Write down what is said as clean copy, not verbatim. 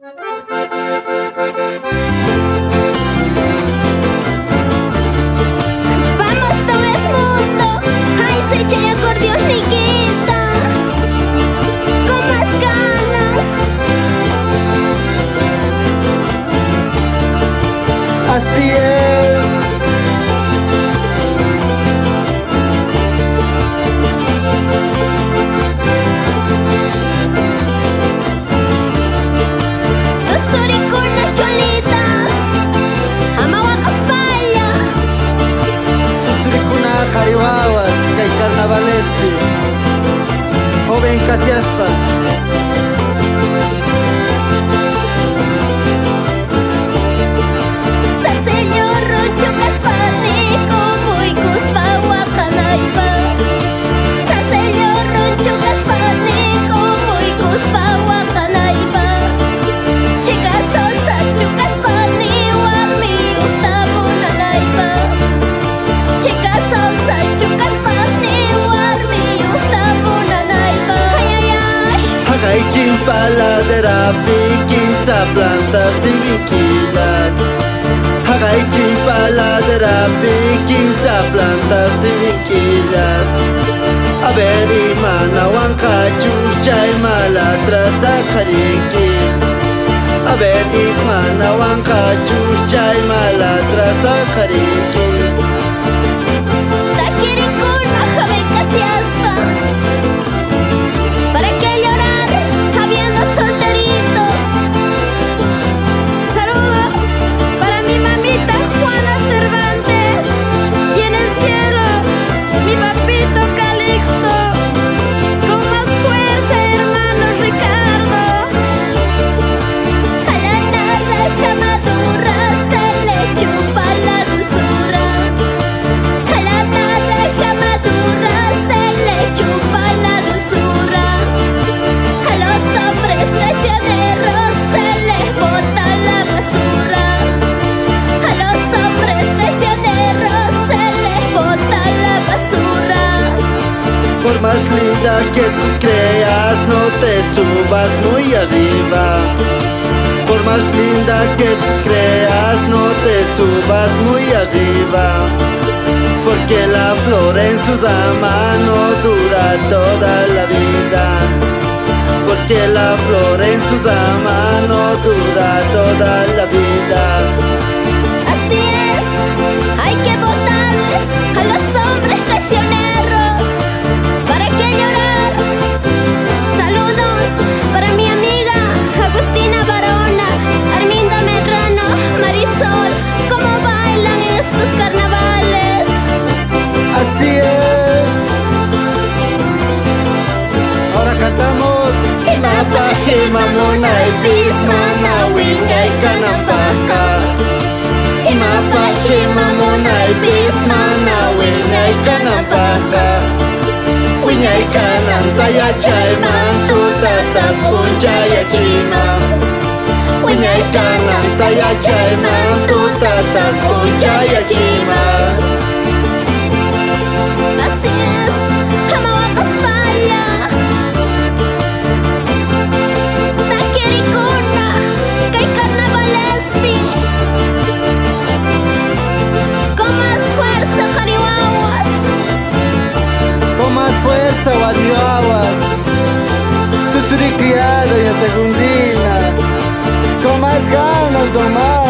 Vamos todo el mundo, ay se echa el acordeón Niquita, con más ganas. Así es. Dos oricunas cholitas, amahuacas falla. Surikuna Jariwawas, kay carnavalespi. Joven Casiaspa. Sarseñor Roncho Caspanico, muy cuspa huacanaipa. Sarseñor Roncho Caspanico, muy cuspa huacanaipa. Chica sosa chucaspani, wami utamunanaipa. Chica sosa chucaspani, wami utamunanaipa. Ay ay ay. Hagay chimpaladera, piquisa plantas y viquilas. Hagay chimpaladera, piquisa plantas y viquilas. A ver, imana wanka chucha y malatras a jariki. A ver, imana wanka chucha y malatras a jariki. Taquiricuna, joven casiaspa. ¿Para qué llorar habiendo solteritos? Saludos para mi mamita Juana Cervantes y en el cielo mi papito Calixto. Con más fuerza, hermano Ricardo. A la naranja madura se le chupa la dulzura. A la naranja madura se le chupa la dulzura. A los hombres traicioneros se les bota la basura. A los hombres traicioneros se les bota la basura. Por más linda que tú creas, no te subas muy arriba. Por más linda que tú creas, no te subas muy arriba. Porque la flor en sus manos dura toda la vida. Porque la flor en sus manos dura toda la vida. Así es, hay que botarles a los hombres traicioneros. ¿Para qué llorar? Saludos para mi amiga Agustina Barona, Arminda Medrano, Marisol. ¿Cómo bailan estos carnavales? Así es. Ahora cantamos. Mapa, Mamona y Pismana, Wiña y Canapaca. Mapa, Mamona y Pismana, Wiña y Canapaca. Wiña y Cananta y Achayman, tu tatas puncha y achima. Wiña y Cananta y Achayman, tu tatas puncha y achima. Así es, amahuacas falla. Taquiricuna, kay carnavalespi. Con más fuerza, Carihuahuas. Con más fuerza, Guarioaguas. Tu suricriada y a segundina. Con más ganas, domar.